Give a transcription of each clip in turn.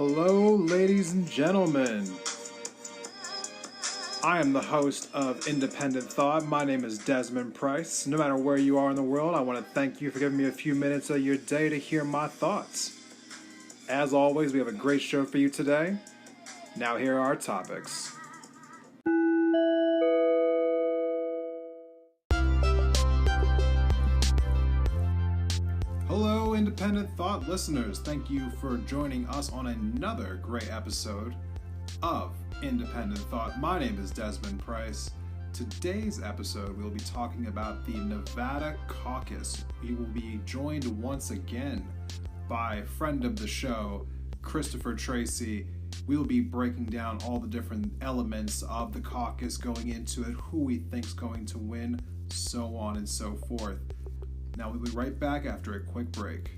Hello, ladies and gentlemen. I am the host of Independent Thought. My name is Desmond Price. No matter where you are in the world, I want to thank you for giving me a few minutes of your day to hear my thoughts. As always, we have a great show for you today. Now here are our topics. Hello, Independent Thought listeners. Thank you for joining us on another great episode of Independent Thought. My name is Desmond Price. Today's episode, we'll be talking about the Nevada Caucus. We will be joined once again by friend of the show, Christopher Tracy. We will be breaking down all the different elements of the caucus, going into it, who we think's going to win, so on and so forth. Now we'll be right back after a quick break.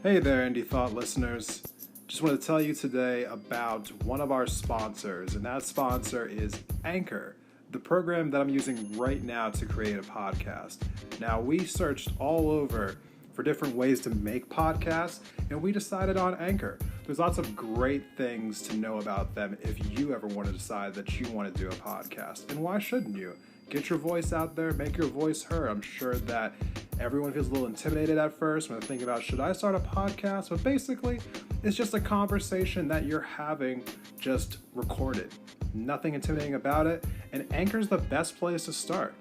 Hey there, Indie Thought listeners. Just want to tell you today about one of our sponsors, and that sponsor is Anchor, the program that I'm using right now to create a podcast. Now, we searched all over for different ways to make podcasts, and we decided on Anchor. There's lots of great things to know about them if you ever want to decide that you want to do a podcast. And why shouldn't you? Get your voice out there, make your voice heard. I'm sure that everyone feels a little intimidated at first when they think about, should I start a podcast? But basically, it's just a conversation that you're having just recorded. Nothing intimidating about it. And Anchor's the best place to start.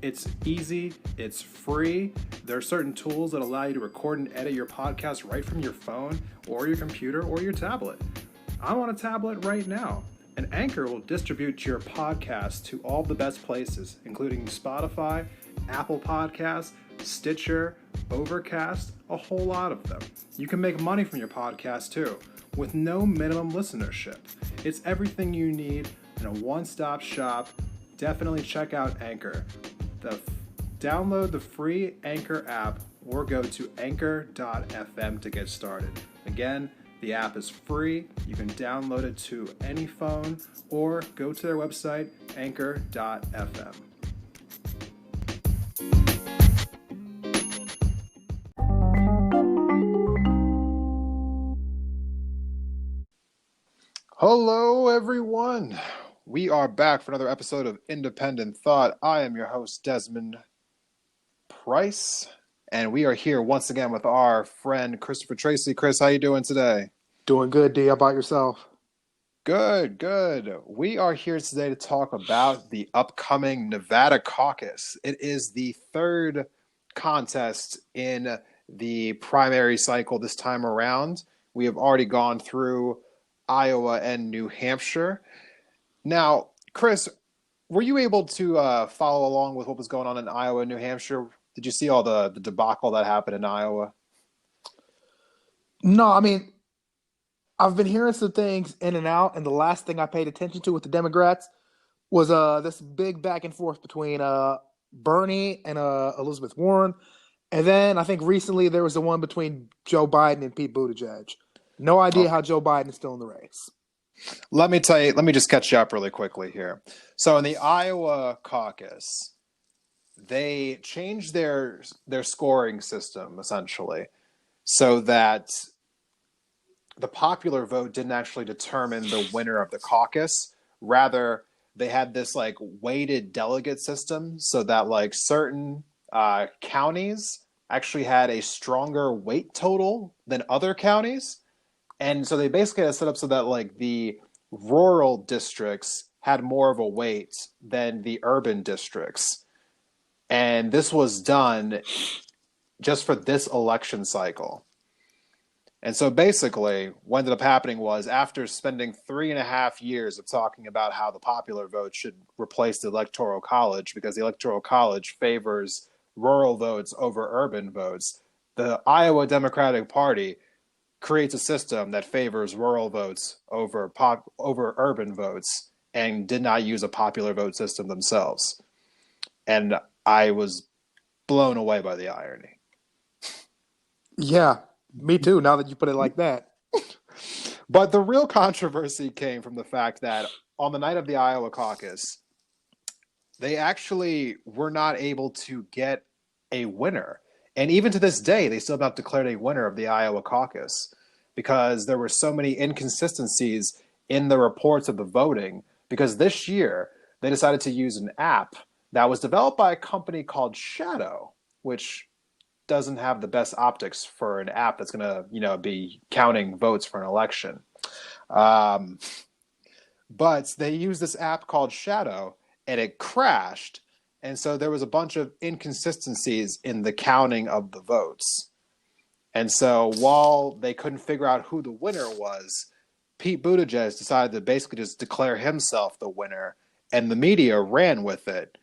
It's easy, it's free. There are certain tools that allow you to record and edit your podcast right from your phone or your computer or your tablet. I'm on a tablet right now. And Anchor will distribute your podcast to all the best places, including Spotify, Apple Podcasts, Stitcher, Overcast, a whole lot of them. You can make money from your podcast too, with no minimum listenership. It's everything you need in a one-stop shop. Definitely check out Anchor. Download the free Anchor app or go to anchor.fm to get started. Again, the app is free. You can download it to any phone or go to their website, anchor.fm. Hello, everyone. We are back for another episode of Independent Thought. I am your host, Desmond Price, and we are here once again with our friend, Christopher Tracy. Chris, how you doing today? Doing good, D. How about yourself? Good. We are here today to talk about the upcoming Nevada Caucus. It is the third contest in the primary cycle this time around. We have already gone through Iowa and New Hampshire. Now, Chris, were you able to follow along with what was going on in Iowa and New Hampshire? Did you see all the debacle that happened in Iowa? No, I've been hearing some things in and out, and the last thing I paid attention to with the Democrats was this big back and forth between Bernie and Elizabeth Warren. And then I think recently there was the one between Joe Biden and Pete Buttigieg. No idea how Joe Biden is still in the race. Let me just catch you up really quickly here. So in the Iowa caucus, they changed their scoring system essentially so that the popular vote didn't actually determine the winner of the caucus. Rather, they had this weighted delegate system so that certain counties actually had a stronger weight total than other counties. And so they basically had set up so that the rural districts had more of a weight than the urban districts. And this was done just for this election cycle. And so basically what ended up happening was, after spending 3.5 years of talking about how the popular vote should replace the Electoral College because the Electoral College favors rural votes over urban votes, the Iowa Democratic Party creates a system that favors rural votes over urban votes and did not use a popular vote system themselves. And I was blown away by the irony. Yeah, me too, now that you put it like that. But the real controversy came from the fact that on the night of the Iowa caucus, they actually were not able to get a winner. And even to this day, they still have not declared a winner of the Iowa caucus because there were so many inconsistencies in the reports of the voting. Because this year, they decided to use an app that was developed by a company called Shadow, which doesn't have the best optics for an app that's going to, be counting votes for an election. Um, but they used this app called Shadow, and it crashed. And so there was a bunch of inconsistencies in the counting of the votes. And so while they couldn't figure out who the winner was, Pete Buttigieg decided to basically just declare himself the winner, and the media ran with it.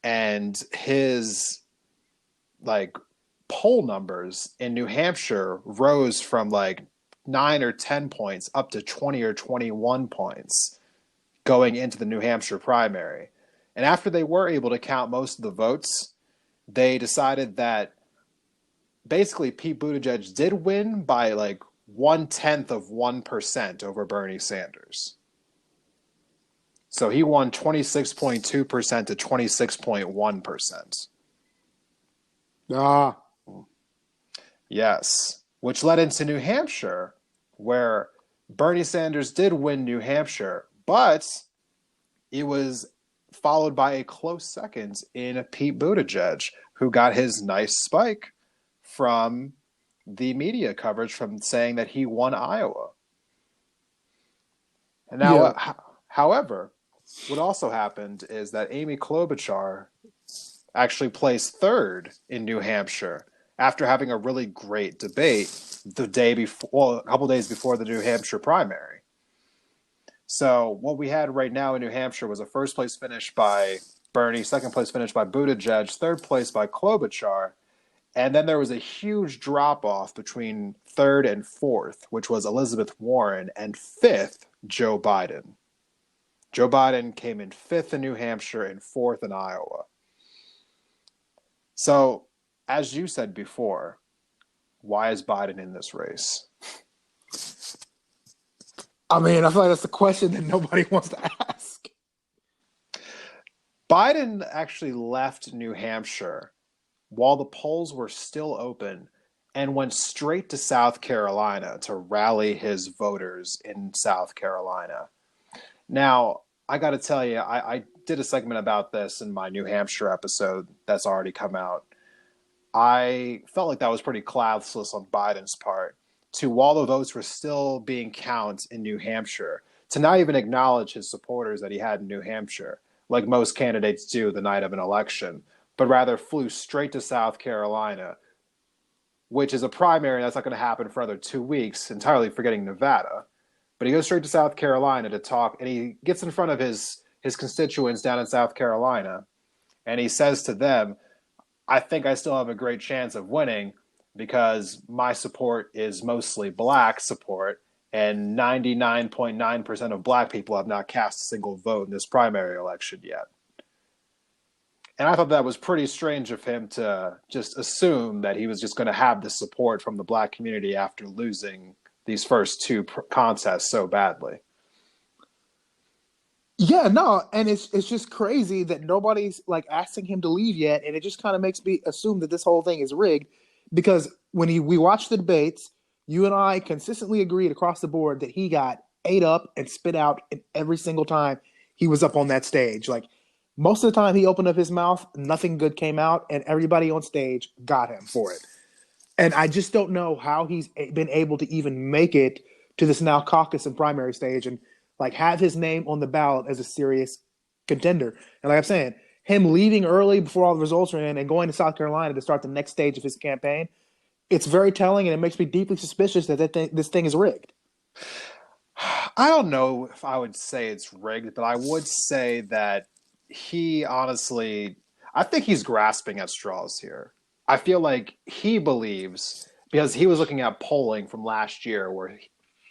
And his poll numbers in New Hampshire rose from 9 or 10 points up to 20 or 21 points going into the New Hampshire primary. And after they were able to count most of the votes, they decided that basically Pete Buttigieg did win by 0.1% over Bernie Sanders. So he won 26.2% to 26.1%. Ah. Yes, which led into New Hampshire, where Bernie Sanders did win New Hampshire, but it was followed by a close second in Pete Buttigieg, who got his nice spike from the media coverage from saying that he won Iowa. And now, however, what also happened is that Amy Klobuchar actually placed third in New Hampshire after having a really great debate the day before, a couple days before the New Hampshire primary. So what we had right now in New Hampshire was a first place finish by Bernie, second place finish by Buttigieg, third place by Klobuchar, and then there was a huge drop off between third and fourth, which was Elizabeth Warren, and fifth, Joe Biden. Joe Biden came in fifth in New Hampshire and fourth in Iowa. So, as you said before, why is Biden in this race? I mean, I feel like that's a question that nobody wants to ask. Biden actually left New Hampshire while the polls were still open and went straight to South Carolina to rally his voters in South Carolina. Now, I got to tell you, I did a segment about this in my New Hampshire episode that's already come out. I felt like that was pretty classless on Biden's part to, while the votes were still being counted in New Hampshire, to not even acknowledge his supporters that he had in New Hampshire, like most candidates do the night of an election, but rather flew straight to South Carolina, which is a primary that's not going to happen for another 2 weeks, entirely forgetting Nevada. But he goes straight to South Carolina to talk, and he gets in front of his constituents down in South Carolina, and he says to them, I think I still have a great chance of winning because my support is mostly black support, and 99.9% of black people have not cast a single vote in this primary election yet. And I thought that was pretty strange of him to just assume that he was just going to have the support from the black community after losing these first two contests so badly. Yeah, no, and it's just crazy that nobody's asking him to leave yet, and it just kind of makes me assume that this whole thing is rigged, because when we watched the debates, you and I consistently agreed across the board that he got ate up and spit out in every single time he was up on that stage. Most of the time he opened up his mouth, nothing good came out, and everybody on stage got him for it. And I just don't know how he's been able to even make it to this now caucus and primary stage and have his name on the ballot as a serious contender. And like I'm saying, him leaving early before all the results are in and going to South Carolina to start the next stage of his campaign, it's very telling, and it makes me deeply suspicious that this thing is rigged. I don't know if I would say it's rigged, but I would say that he honestly, I think he's grasping at straws here. I feel like he believes, because he was looking at polling from last year where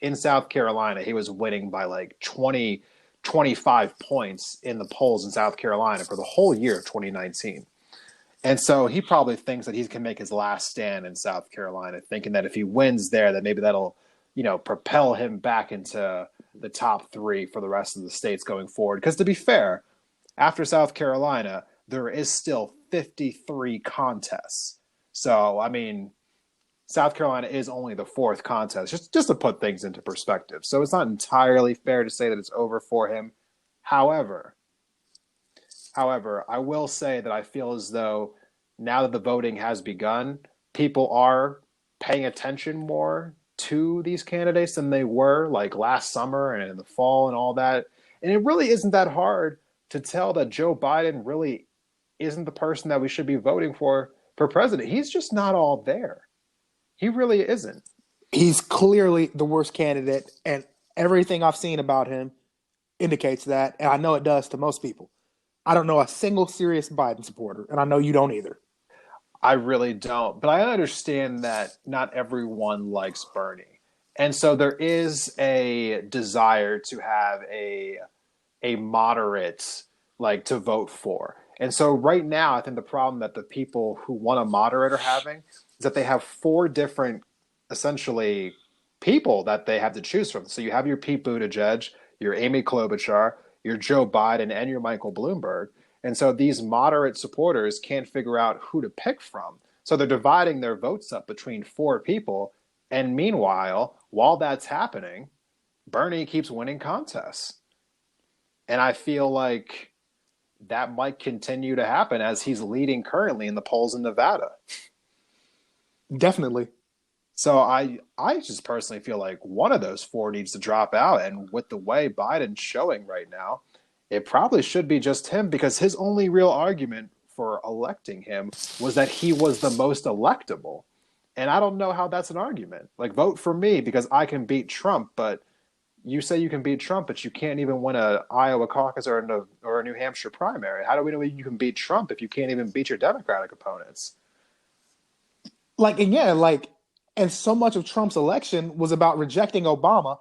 in South Carolina, he was winning by 20, 25 points in the polls in South Carolina for the whole year of 2019. And so he probably thinks that he can make his last stand in South Carolina, thinking that if he wins there, that maybe that'll propel him back into the top three for the rest of the states going forward. Because to be fair, after South Carolina, there is still 53 contests. So, I mean, South Carolina is only the fourth contest, just to put things into perspective. So it's not entirely fair to say that it's over for him. However, I will say that I feel as though now that the voting has begun, people are paying attention more to these candidates than they were like last summer and in the fall and all that. And it really isn't that hard to tell that Joe Biden really isn't the person that we should be voting for president. He's just not all there. He really isn't. He's clearly the worst candidate, and everything I've seen about him indicates that, and I know it does to most people. I don't know a single serious Biden supporter, and I know you don't either. I really don't. But I understand that not everyone likes Bernie. And so there is a desire to have a moderate to vote for. And so right now, I think the problem that the people who want a moderate are having is that they have four different, essentially, people that they have to choose from. So you have your Pete Buttigieg, your Amy Klobuchar, your Joe Biden, and your Michael Bloomberg. And so these moderate supporters can't figure out who to pick from. So they're dividing their votes up between four people. And meanwhile, while that's happening, Bernie keeps winning contests. And I feel like that might continue to happen as he's leading currently in the polls in Nevada. Definitely. So I just personally feel like one of those four needs to drop out. And with the way Biden's showing right now, it probably should be just him, because his only real argument for electing him was that he was the most electable. And I don't know how that's an argument. Like, vote for me because I can beat Trump, but you say you can beat Trump, but you can't even win an Iowa caucus or a New Hampshire primary. How do we know you can beat Trump if you can't even beat your Democratic opponents? And so much of Trump's election was about rejecting Obama,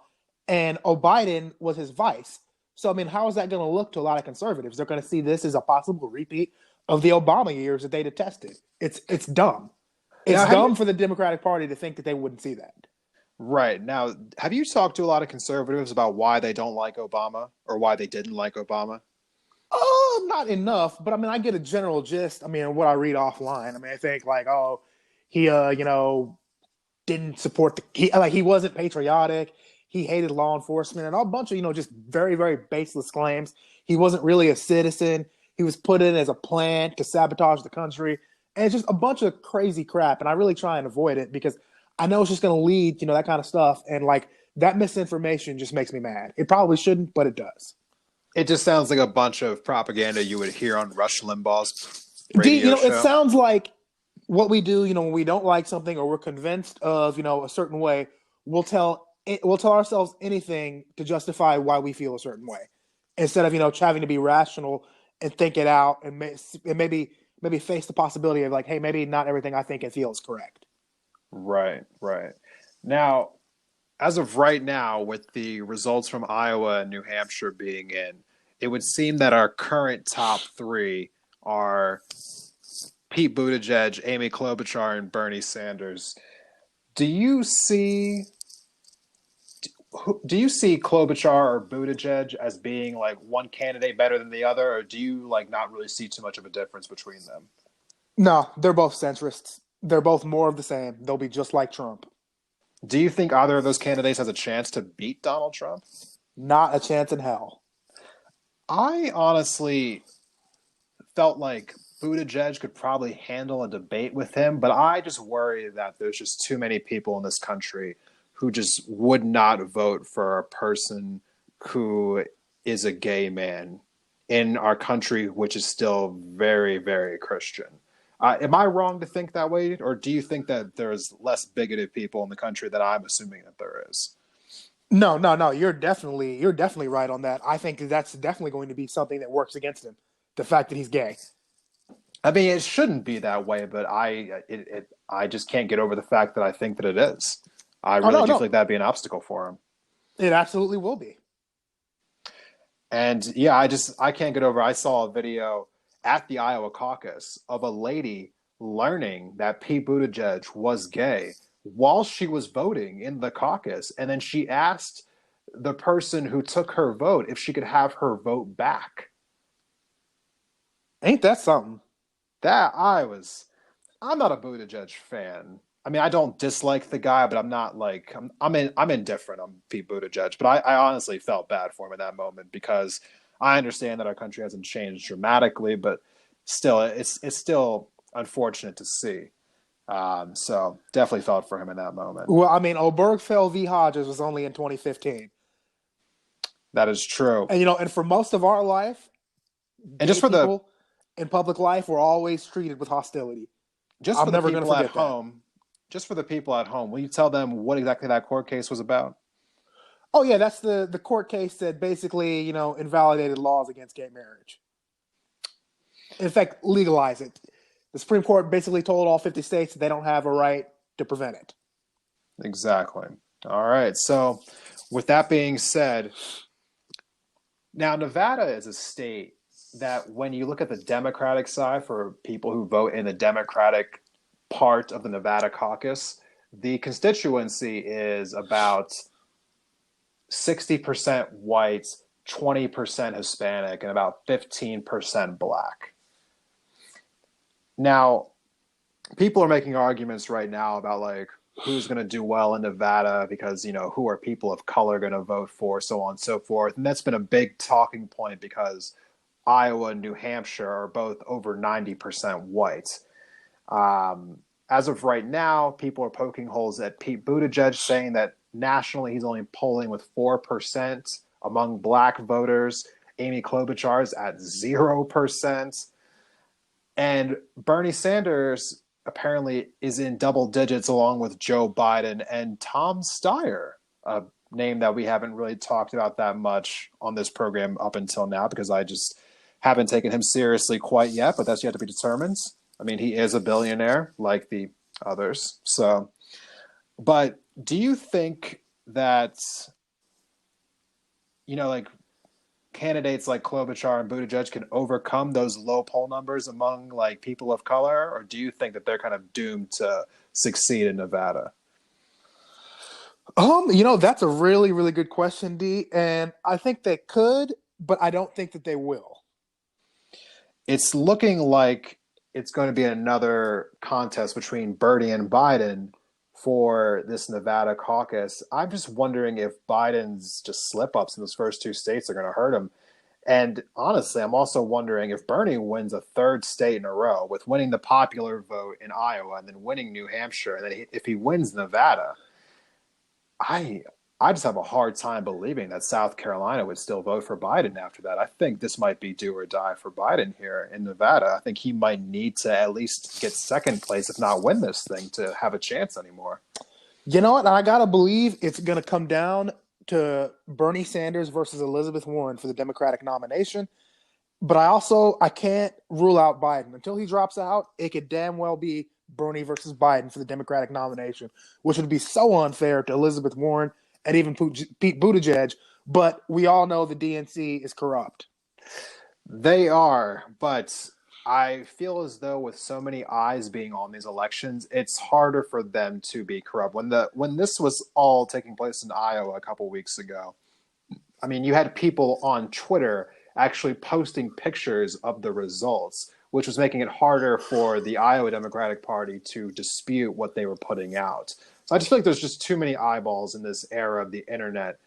and Biden was his vice. So, I mean, how is that going to look to a lot of conservatives? They're going to see this as a possible repeat of the Obama years that they detested. It's dumb. It's dumb for the Democratic Party to think that they wouldn't see that. Right. Now, have you talked to a lot of conservatives about why they don't like Obama or why they didn't like Obama? Not enough, but I mean, I get a general gist. I mean, what I read offline. I mean, I think he, didn't support he wasn't patriotic. He hated law enforcement and a bunch of, just very, very baseless claims. He wasn't really a citizen. He was put in as a plant to sabotage the country. And it's just a bunch of crazy crap. And I really try and avoid it because I know it's just going to lead, that kind of stuff. And that misinformation just makes me mad. It probably shouldn't, but it does. It just sounds like a bunch of propaganda you would hear on Rush Limbaugh's radio show. It sounds like what we do, when we don't like something or we're convinced of, a certain way, we'll tell ourselves anything to justify why we feel a certain way, instead of having to be rational and think it out and maybe face the possibility of hey, maybe not everything I think and feel is correct. Right. Now, as of right now, with the results from Iowa and New Hampshire being in, it would seem that our current top three are Pete Buttigieg, Amy Klobuchar, and Bernie Sanders. Do you see Klobuchar or Buttigieg as being one candidate better than the other, or do you not really see too much of a difference between them? No, they're both centrists. They're both more of the same. They'll be just like Trump. Do you think either of those candidates has a chance to beat Donald Trump? Not a chance in hell. I honestly felt like Buttigieg could probably handle a debate with him, but I just worry that there's just too many people in this country who just would not vote for a person who is a gay man in our country, which is still very, very Christian. Am I wrong to think that way, or do you think that there's less bigoted people in the country that I'm assuming that there is? No. You're definitely right on that. I think that's definitely going to be something that works against him. The fact that he's gay. I mean, it shouldn't be that way, but I just can't get over the fact that I think that it is. I really do feel like that'd be an obstacle for him. It absolutely will be. And yeah, I can't get over. I saw a video at the Iowa caucus of a lady learning that Pete Buttigieg was gay while she was voting in the caucus. And then she asked the person who took her vote if she could have her vote back. Ain't that something? I'm not a Buttigieg fan. I mean, I don't dislike the guy, but I'm not like I'm indifferent on Pete Buttigieg. But I honestly felt bad for him in that moment because I understand that our country hasn't changed dramatically, but still, it's still unfortunate to see. So definitely felt for him in that moment. Well, I mean, Obergefell v. Hodges was only in 2015. That is true. And, and for most of our life, And gay people in public life were always treated with hostility. I'm never going to forget that. Just for the people at home, will you tell them what exactly that court case was about? Oh, yeah, that's the court case that basically, invalidated laws against gay marriage. In fact, legalize it. The Supreme Court basically told all 50 states that they don't have a right to prevent it. Exactly. All right. So with that being said, now Nevada is a state that when you look at the Democratic side for people who vote in the Democratic part of the Nevada Caucus, the constituency is about 60% white, 20% Hispanic, and about 15% black. Now, people are making arguments right now about like who's going to do well in Nevada because, who are people of color going to vote for, so on and so forth. And that's been a big talking point because Iowa and New Hampshire are both over 90% white. As of right now, people are poking holes at Pete Buttigieg, saying that nationally he's only polling with 4% among black voters. Amy Klobuchar is at 0%. And Bernie Sanders apparently is in double digits along with Joe Biden and Tom Steyer, a name that we haven't really talked about that much on this program up until now because I just haven't taken him seriously quite yet, but that's yet to be determined. I mean, he is a billionaire like the others. So, but do you think that, like candidates like Klobuchar and Buttigieg can overcome those low poll numbers among like people of color, or do you think that they're kind of doomed to succeed in Nevada? That's a really, really good question, D. And I think they could, but I don't think that they will. It's looking like it's going to be another contest between Bernie and Biden for this Nevada caucus. I'm just wondering if Biden's just slip-ups in those first two states are going to hurt him. And honestly, I'm also wondering if Bernie wins a third state in a row with winning the popular vote in Iowa and then winning New Hampshire, and then if he wins Nevada, I just have a hard time believing that South Carolina would still vote for Biden after that. I think this might be do or die for Biden here in Nevada. I think he might need to at least get second place, if not win this thing, to have a chance anymore. You know what? I got to believe it's going to come down to Bernie Sanders versus Elizabeth Warren for the Democratic nomination. But I can't rule out Biden. Until he drops out, it could damn well be Bernie versus Biden for the Democratic nomination, which would be so unfair to Elizabeth Warren and even Pete Buttigieg, but we all know the DNC is corrupt. They are, but I feel as though with so many eyes being on these elections, it's harder for them to be corrupt. When this was all taking place in Iowa a couple weeks ago, I mean, you had people on Twitter actually posting pictures of the results, which was making it harder for the Iowa Democratic Party to dispute what they were putting out. So I just feel like there's just too many eyeballs in this era of the internet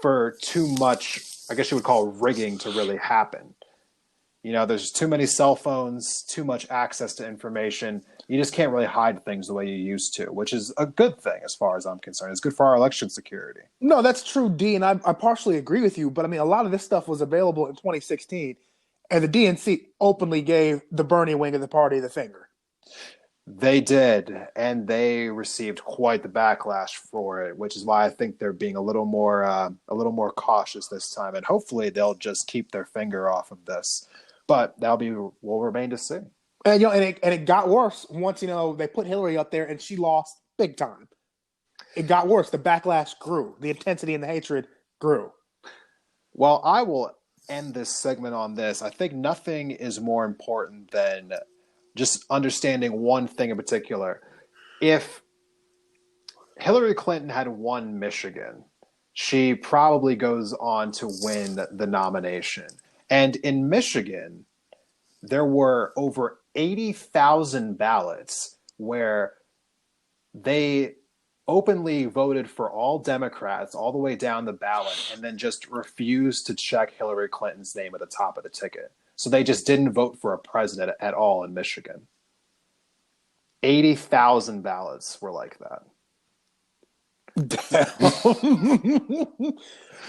for too much, I guess you would call rigging to really happen. There's too many cell phones, too much access to information. You just can't really hide things the way you used to, which is a good thing as far as I'm concerned. It's good for our election security. No, that's true, D, and I partially agree with you. But I mean, a lot of this stuff was available in 2016, and the DNC openly gave the Bernie wing of the party the finger. They did, and they received quite the backlash for it, which is why I think they're being a little more cautious this time, and hopefully they'll just keep their finger off of this. But will remain to see. And it got worse once they put Hillary up there and she lost big time. It got worse. The backlash grew. The intensity and the hatred grew. Well, I will end this segment on this. I think nothing is more important than just understanding one thing in particular. If Hillary Clinton had won Michigan, she probably goes on to win the nomination. And in Michigan, there were over 80,000 ballots where they openly voted for all Democrats all the way down the ballot and then just refused to check Hillary Clinton's name at the top of the ticket. So they just didn't vote for a president at all in Michigan. 80,000 ballots were like that.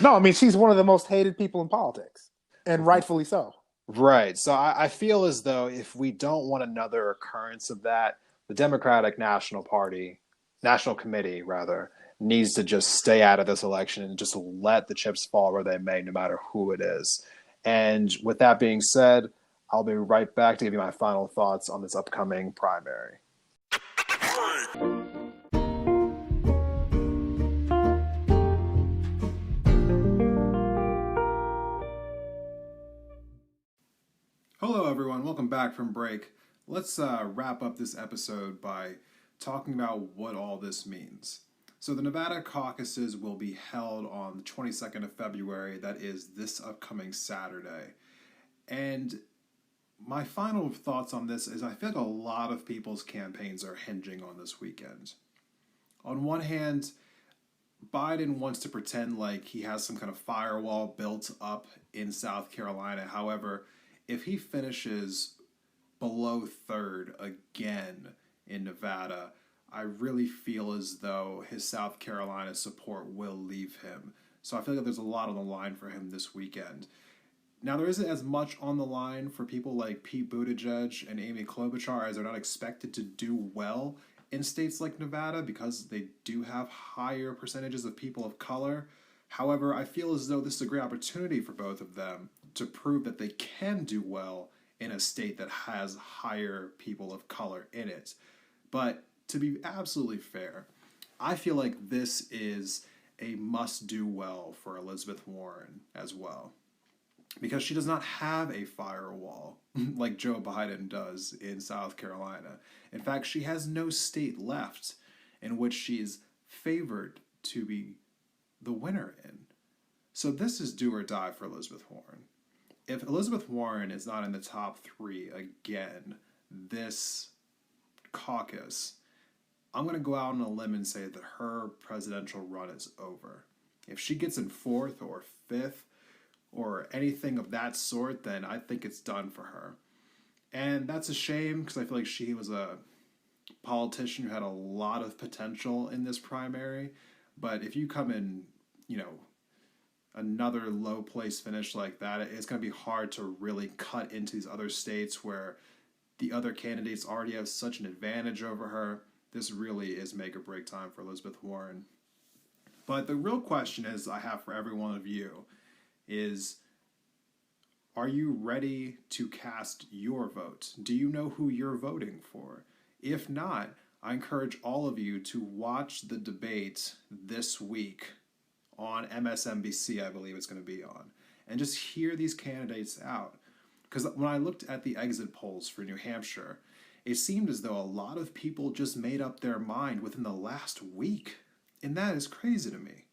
No, I mean, she's one of the most hated people in politics, and rightfully so. Right. So I feel as though if we don't want another occurrence of that, the Democratic National Committee, needs to just stay out of this election and just let the chips fall where they may, no matter who it is. And with that being said, I'll be right back to give you my final thoughts on this upcoming primary. Hello, everyone. Welcome back from break. Let's wrap up this episode by talking about what all this means. So the Nevada caucuses will be held on the 22nd of February. That is this upcoming Saturday. And my final thoughts on this is I feel like a lot of people's campaigns are hinging on this weekend. On one hand, Biden wants to pretend like he has some kind of firewall built up in South Carolina. However, if he finishes below third again in Nevada, I really feel as though his South Carolina support will leave him. So I feel like there's a lot on the line for him this weekend. Now, there isn't as much on the line for people like Pete Buttigieg and Amy Klobuchar, as they're not expected to do well in states like Nevada because they do have higher percentages of people of color. However, I feel as though this is a great opportunity for both of them to prove that they can do well in a state that has higher people of color in it. But to be absolutely fair, I feel like this is a must-do well for Elizabeth Warren as well, because she does not have a firewall like Joe Biden does in South Carolina. In fact, she has no state left in which she's favored to be the winner in. So this is do or die for Elizabeth Warren. If Elizabeth Warren is not in the top three again this caucus, I'm going to go out on a limb and say that her presidential run is over. If she gets in fourth or fifth or anything of that sort, then I think it's done for her. And that's a shame because I feel like she was a politician who had a lot of potential in this primary. But if you come in, another low place finish like that, it's going to be hard to really cut into these other states where the other candidates already have such an advantage over her. This really is make or break time for Elizabeth Warren. But the real question is I have for every one of you is, are you ready to cast your vote? Do you know who you're voting for? If not, I encourage all of you to watch the debate this week on MSNBC, I believe it's going to be on, and just hear these candidates out. Because when I looked at the exit polls for New Hampshire, it seemed as though a lot of people just made up their mind within the last week. And that is crazy to me.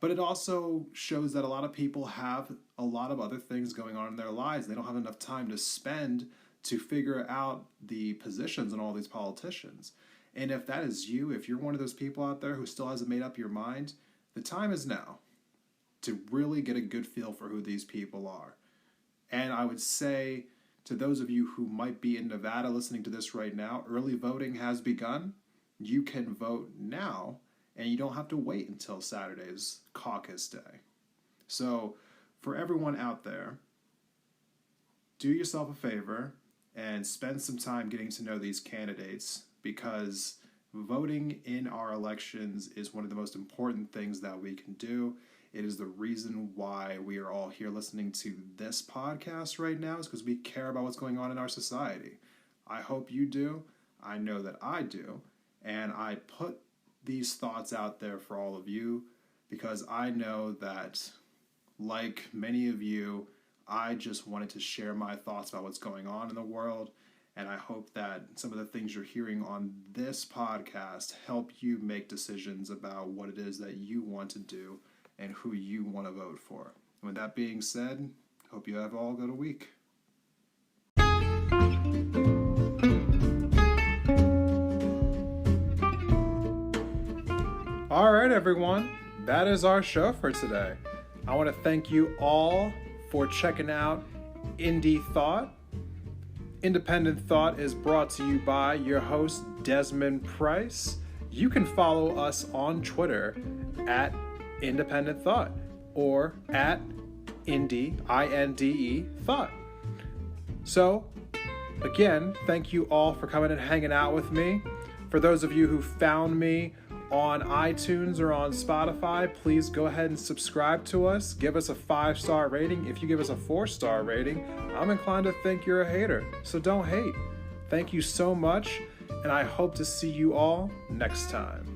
But it also shows that a lot of people have a lot of other things going on in their lives. They don't have enough time to spend to figure out the positions in all these politicians. And if that is you, if you're one of those people out there who still hasn't made up your mind, the time is now to really get a good feel for who these people are. And I would say to those of you who might be in Nevada listening to this right now, early voting has begun. You can vote now, and you don't have to wait until Saturday's caucus day. So for everyone out there, do yourself a favor and spend some time getting to know these candidates, because voting in our elections is one of the most important things that we can do. It is the reason why we are all here listening to this podcast right now, is because we care about what's going on in our society. I hope you do. I know that I do. And I put these thoughts out there for all of you because I know that, like many of you, I just wanted to share my thoughts about what's going on in the world. And I hope that some of the things you're hearing on this podcast help you make decisions about what it is that you want to do and who you want to vote for. And with that being said, hope you have all a good week. All right, everyone. That is our show for today. I want to thank you all for checking out Indie Thought. Independent Thought is brought to you by your host, Desmond Price. You can follow us on Twitter at Independent Thought or at Indie, I-N-D-E, Thought. So, again, thank you all for coming and hanging out with me. For those of you who found me on iTunes or on Spotify, please go ahead and subscribe to us. Give us a 5-star rating. If you give us a 4-star rating, I'm inclined to think you're a hater. So don't hate. Thank you so much, and I hope to see you all next time.